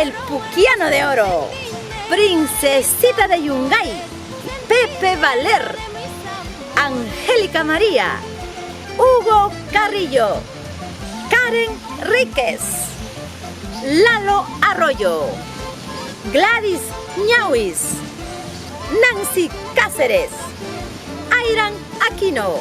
El Puquiano de Oro, Princesita de Yungay, Pepe Valer, Angélica María, Hugo Carrillo, Karen Ríquez, Lalo Arroyo, Gladys Ñauis, Nancy Cáceres, Airan Aquino,